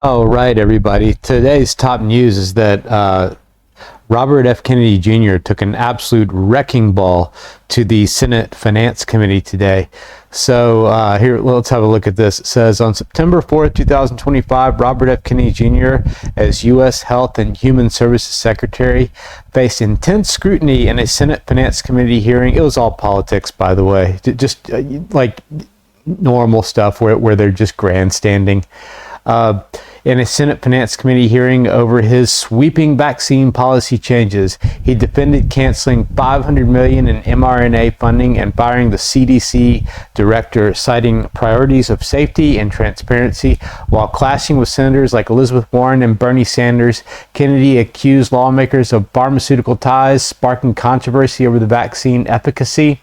All right, everybody. Today's top news is that Robert F. Kennedy Jr. took an absolute wrecking ball to the Senate Finance Committee today. So here, let's have a look at this. It says, on September 4th, 2025, Robert F. Kennedy Jr., as U.S. Health and Human Services Secretary, faced intense scrutiny in a Senate Finance Committee hearing. It was all politics, by the way, just like normal stuff where they're just grandstanding. In a Senate Finance Committee hearing over his sweeping vaccine policy changes, he defended canceling $500 million in mRNA funding and firing the CDC director, citing priorities of safety and transparency. While clashing with senators like Elizabeth Warren and Bernie Sanders, Kennedy accused lawmakers of pharmaceutical ties, sparking controversy over the vaccine efficacy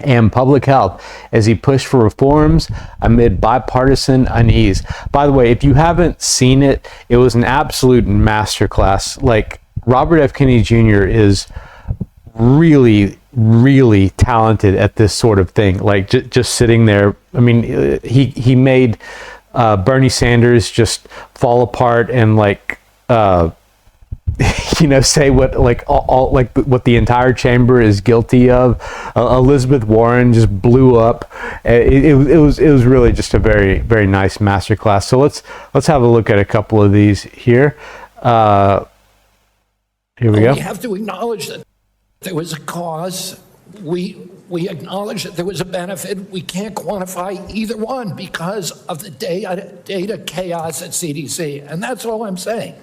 and public health as he pushed for reforms amid bipartisan unease. By the way, if you haven't seen it, it was an absolute masterclass. Like, Robert F. Kennedy Jr. is really, really talented at this sort of thing. Like, just sitting there. I mean, he made Bernie Sanders just fall apart and like say what what the entire chamber is guilty of. Elizabeth Warren just blew up. It was really just a very, very nice masterclass. So let's have a look at a couple of these here. Here we go. We have to acknowledge that there was a cause. We acknowledge that there was a benefit. We can't quantify either one because of the data chaos at CDC, and that's all I'm saying.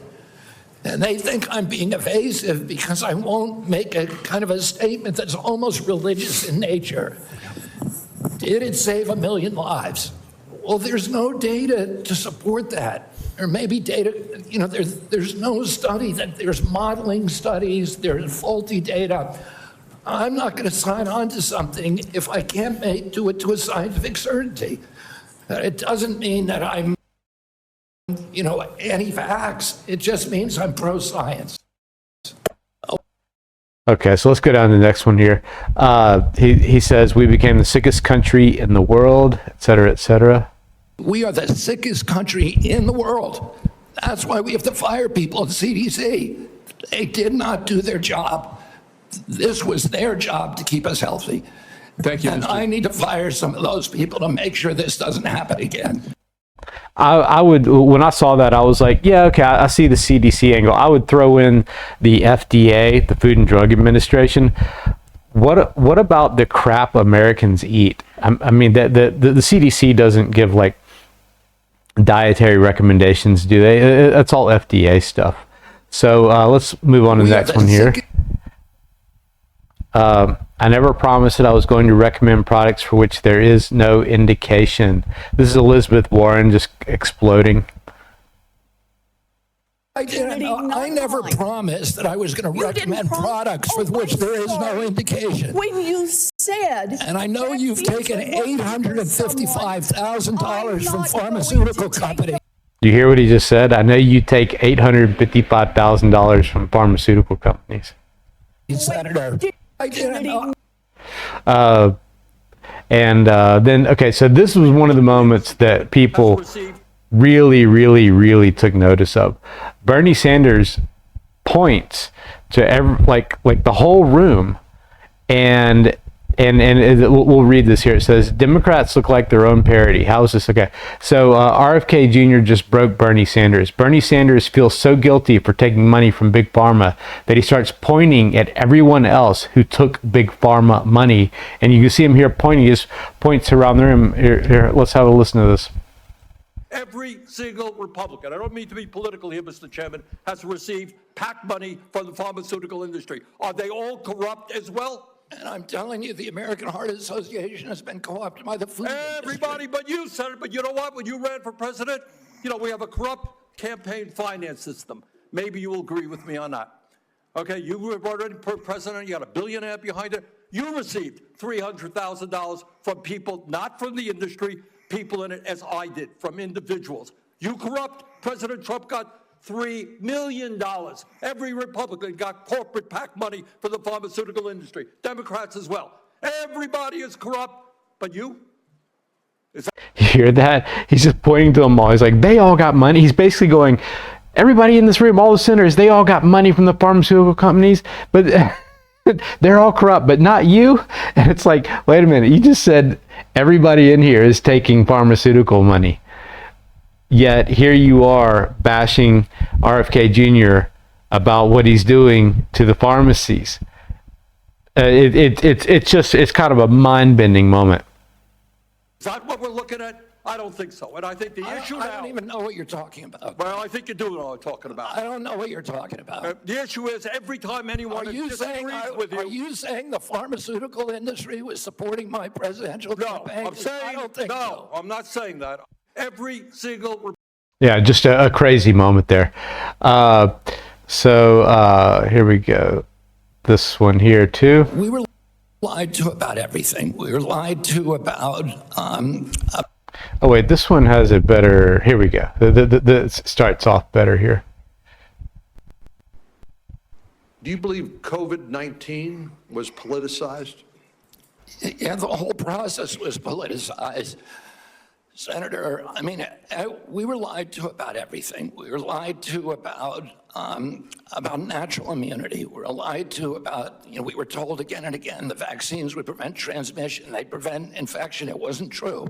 And they think I'm being evasive because I won't make a kind of a statement that's almost religious in nature. Did it save 1 million lives? Well, there's no data to support that. Or maybe data, there's no study that there's modeling studies, there's faulty data. I'm not going to sign on to something if I can't do it to a scientific certainty. It doesn't mean that I'm anti-vax. It just means I'm pro-science. Okay, so let's go down to the next one here. He says, we became the sickest country in the world, et cetera, et cetera. We are the sickest country in the world. That's why we have to fire people at CDC. They did not do their job. This was their job to keep us healthy. Thank you, and I need to fire some of those people to make sure this doesn't happen again. I would, when I saw that, I was like, yeah, okay, I see the CDC angle. I would throw in the FDA, the Food and Drug Administration. What about the crap Americans eat? I mean, the CDC doesn't give like dietary recommendations, do they? That's all FDA stuff. So let's move on to the next one here. I never promised that I was going to recommend products for which there is no indication. This is Elizabeth Warren just exploding. I never promised that I was going to recommend products for which there is no indication. When you said... And I know you've taken $855,000 from pharmaceutical companies. Do you hear what he just said? I know you take $855,000 from pharmaceutical companies. Senator, I didn't know. Then, okay, so this was one of the moments that people really, really, really took notice of. Bernie Sanders points to like the whole room, and we'll read this here. It says, Democrats look like their own parody. How is this? Okay. So RFK Jr. just broke Bernie Sanders. Bernie Sanders feels so guilty for taking money from Big Pharma that he starts pointing at everyone else who took Big Pharma money. And you can see him here pointing. He just points around the room. Here, let's have a listen to this. Every single Republican, I don't mean to be political here, Mr. Chairman, has received PAC money from the pharmaceutical industry. Are they all corrupt as well? And I'm telling you, the American Heart Association has been co-opted by the food Everybody but you, Senator. But you know what? When you ran for president, we have a corrupt campaign finance system. Maybe you will agree with me on that. Okay, you were already president. You got a billionaire behind it. You received $300,000 from people, not from the industry, people in it, as I did, from individuals. You corrupt. President Trump got $3 million. Every Republican got corporate PAC money for the pharmaceutical industry. Democrats as well. Everybody is corrupt, but you? You hear that? He's just pointing to them all. He's like, they all got money. He's basically going, everybody in this room, all the senators, they all got money from the pharmaceutical companies, but they're all corrupt, but not you. And it's like, wait a minute, you just said everybody in here is taking pharmaceutical money. Yet here you are bashing RFK Jr. about what he's doing to the pharmacies. It's kind of a mind-bending moment. Is that what we're looking at? I don't think so. And I think the issue I now... don't even know what you're talking about. Well, I think you do know what I'm talking about. I don't know what you're talking about. The issue is every time anyone Are you saying the pharmaceutical industry was supporting my presidential campaign? I'm saying, I don't think so. I'm not saying that. Every single... Yeah, just a crazy moment there. So here we go. This one here too. We were lied to about everything. We were lied to about... Oh wait, this one has it better. Here we go. It starts off better here. Do you believe COVID-19 was politicized? Yeah, the whole process was politicized. Senator, I mean, we were lied to about everything. We were lied to about natural immunity. We were lied to about, we were told again and again the vaccines would prevent transmission, they'd prevent infection. It wasn't true.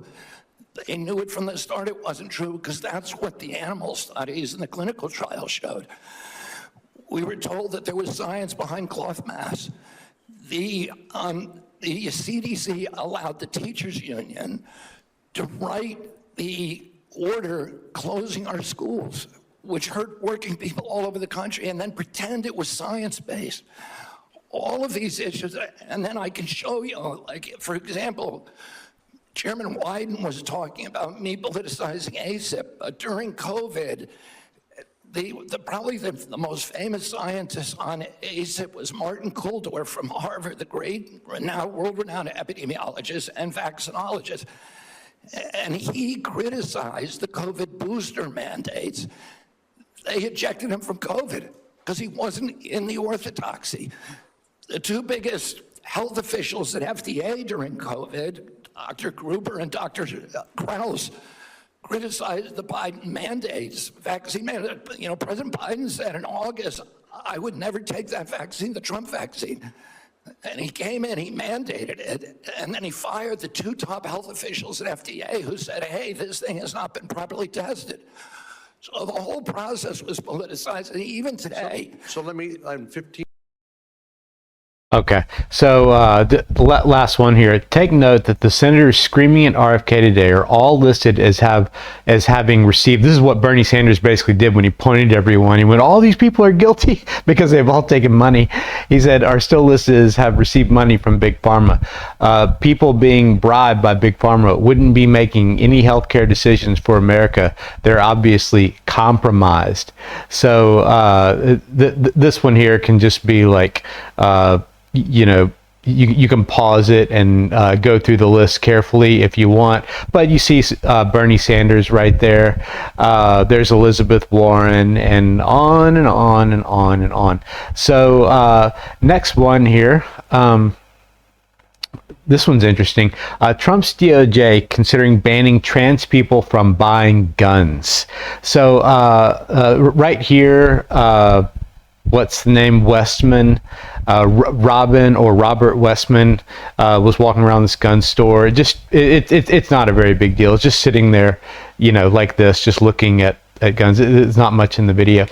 They knew it from the start it wasn't true because that's what the animal studies and the clinical trials showed. We were told that there was science behind cloth masks. The CDC allowed the teachers union to write the order closing our schools, which hurt working people all over the country, and then pretend it was science-based. All of these issues, and then I can show you, like, for example, Chairman Wyden was talking about me politicizing ACIP. During COVID, probably the most famous scientist on ACIP was Martin Kulldorff from Harvard, the great world-renowned epidemiologist and vaccinologist. And he criticized the COVID booster mandates. They ejected him from COVID because he wasn't in the orthodoxy. The two biggest health officials at FDA during COVID, Dr. Gruber and Dr. Krause, criticized the Biden mandates, vaccine mandates. President Biden said in August, I would never take that vaccine, the Trump vaccine. And he came in, he mandated it, and then he fired the two top health officials at FDA who said, hey, this thing has not been properly tested. So the whole process was politicized, and even today. So I'm 15. Okay, so the last one here. Take note that the senators screaming at RFK today are all listed as having received. This is what Bernie Sanders basically did when he pointed to everyone. He went, all these people are guilty because they've all taken money. He said, are still listed as have received money from Big Pharma. People being bribed by Big Pharma wouldn't be making any healthcare decisions for America. They're obviously compromised. So this one here can just be like, you can pause it and go through the list carefully if you want. But you see Bernie Sanders right there. There's Elizabeth Warren, and on and on and on and on. So next one here. This one's interesting. Trump's DOJ considering banning trans people from buying guns. So right here, what's the name? Westman. Robert Westman was walking around this gun store. It's not a very big deal. It's just sitting there, like this, just looking at guns. There's not much in the video.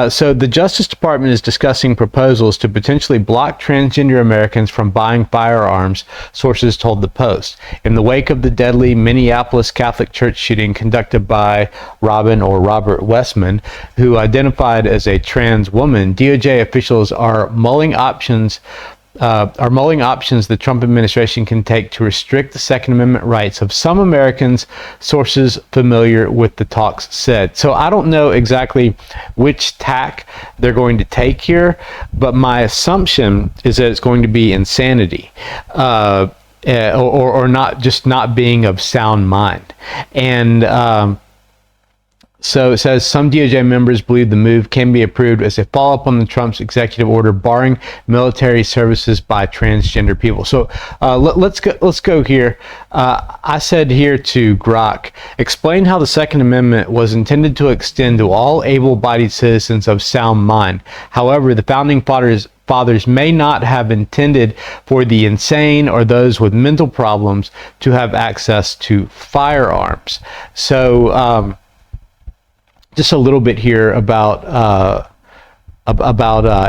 So the Justice Department is discussing proposals to potentially block transgender Americans from buying firearms, sources told the Post. In the wake of the deadly Minneapolis Catholic Church shooting conducted by Robert Westman, who identified as a trans woman, DOJ officials are mulling options the Trump administration can take to restrict the Second Amendment rights of some Americans, sources familiar with the talks said. So I don't know exactly which tack they're going to take here, but my assumption is that it's going to be insanity, or not being of sound mind. And So it says some DOJ members believe the move can be approved as a follow-up on the Trump's executive order barring military services by transgender people. So let's go here. I said here to Grok, explain how the Second Amendment was intended to extend to all able-bodied citizens of sound mind. However, the founding fathers may not have intended for the insane or those with mental problems to have access to firearms. So just a little bit here about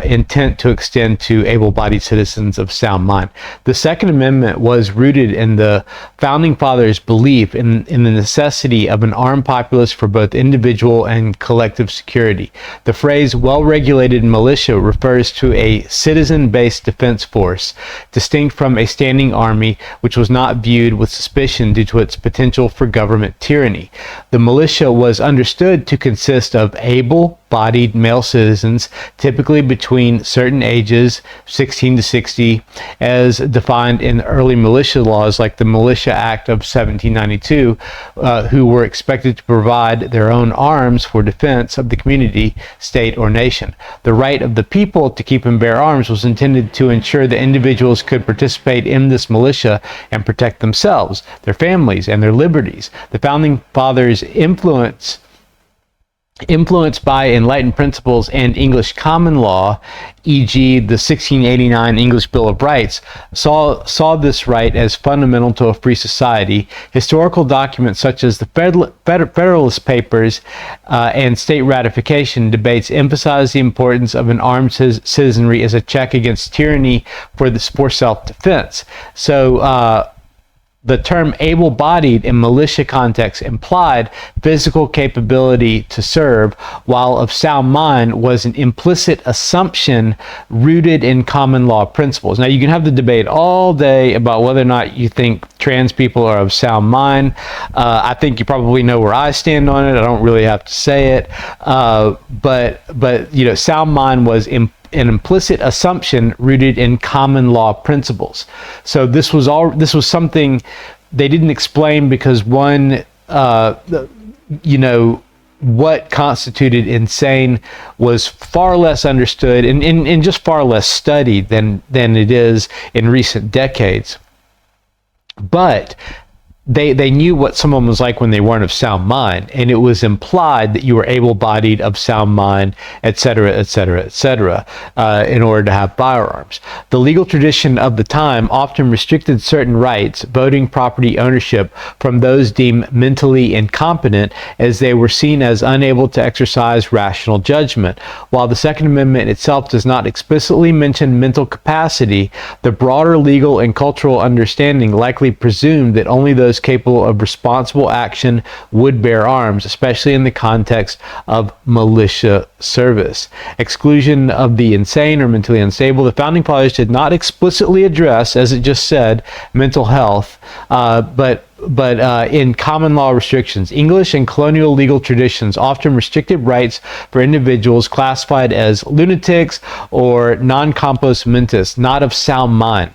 intent to extend to able-bodied citizens of sound mind. The Second Amendment was rooted in the Founding Fathers' belief in the necessity of an armed populace for both individual and collective security. The phrase well-regulated militia refers to a citizen-based defense force, distinct from a standing army, which was not viewed with suspicion due to its potential for government tyranny. The militia was understood to consist of able-bodied male citizens, typically between certain ages, 16 to 60, as defined in early militia laws like the Militia Act of 1792, who were expected to provide their own arms for defense of the community, state, or nation. The right of the people to keep and bear arms was intended to ensure that individuals could participate in this militia and protect themselves, their families, and their liberties. The Founding Fathers' influenced by enlightened principles and English common law, e.g. the 1689 English Bill of Rights, saw this right as fundamental to a free society. Historical documents such as the Federalist Papers and state ratification debates emphasize the importance of an armed citizenry as a check against tyranny for self-defense. So the term able-bodied in militia context implied physical capability to serve, while of sound mind was an implicit assumption rooted in common law principles. Now, you can have the debate all day about whether or not you think trans people are of sound mind. I think you probably know where I stand on it. I don't really have to say it. But you know, sound mind was an implicit assumption rooted in common law principles. So this was something they didn't explain because one, what constituted insane was far less understood and just far less studied than it is in recent decades. But they knew what someone was like when they weren't of sound mind, and it was implied that you were able-bodied, of sound mind, etc., etc., etc., in order to have firearms. The legal tradition of the time often restricted certain rights, voting, property ownership, from those deemed mentally incompetent, as they were seen as unable to exercise rational judgment. While the Second Amendment itself does not explicitly mention mental capacity, the broader legal and cultural understanding likely presumed that only those capable of responsible action would bear arms, especially in the context of militia service. Exclusion of the insane or mentally unstable. The Founding Fathers did not explicitly address, as it just said, mental health, but in common law restrictions. English and colonial legal traditions often restricted rights for individuals classified as lunatics or non compos mentis, not of sound mind.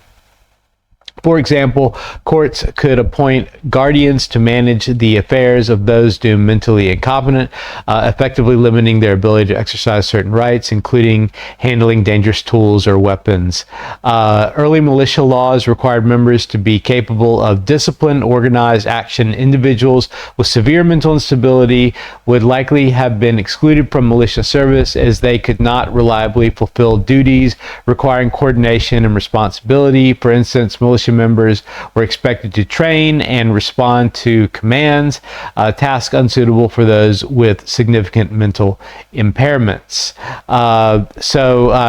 For example, courts could appoint guardians to manage the affairs of those deemed mentally incompetent, effectively limiting their ability to exercise certain rights, including handling dangerous tools or weapons. Early militia laws required members to be capable of disciplined, organized action. Individuals with severe mental instability would likely have been excluded from militia service, as they could not reliably fulfill duties requiring coordination and responsibility. For instance, militia members were expected to train and respond to commands, tasks unsuitable for those with significant mental impairments.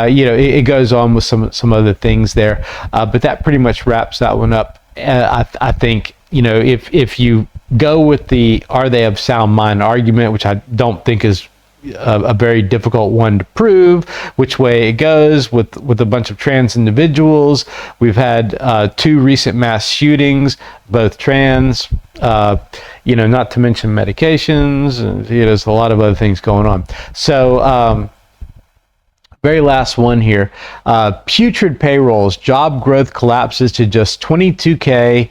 It goes on with some other things there, but that pretty much wraps that one up. I think, if you go with the "are they of sound mind" argument, which I don't think is a very difficult one to prove which way it goes with a bunch of trans individuals. We've had 2 recent mass shootings, both trans, not to mention medications, and there's a lot of other things going on. So very last one here. Putrid payrolls, job growth collapses to just 22K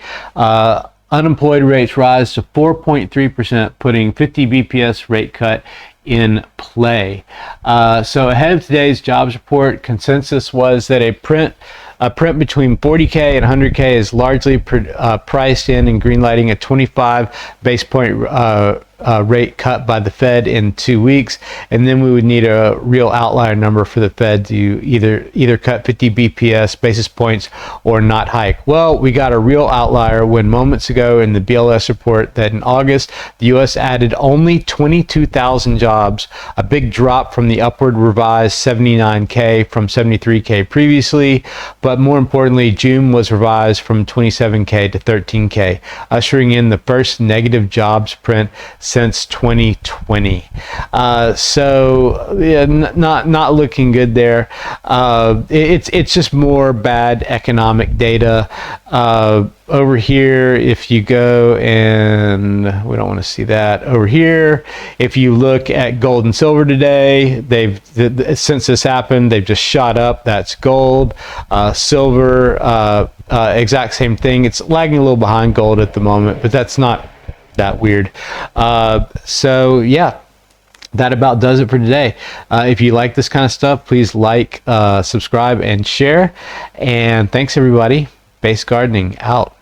Unemployed rates rise to 4.3%, putting 50 BPS rate cut in play. So ahead of today's jobs report, consensus was that a print between 40K and 100K is largely priced in and greenlighting a 25 base point rate cut by the Fed in 2 weeks, and then we would need a real outlier number for the Fed to either cut 50 BPS basis points or not hike. Well, we got a real outlier when moments ago in the BLS report that in August the U.S. added only 22,000 jobs, a big drop from the upward revised 79K from 73K previously. But more importantly, June was revised from 27K to 13K, ushering in the first negative jobs print since 2020. So yeah, not looking good there. It's just more bad economic data. Over here, if you go, and we don't want to see that over here, if you look at gold and silver today, since this happened, they've just shot up. That's gold. Silver, exact same thing. It's lagging a little behind gold at the moment, but that's not that weird. So yeah, that about does it for today. If you like this kind of stuff, please like, subscribe, and share. And thanks everybody. Base Gardening out.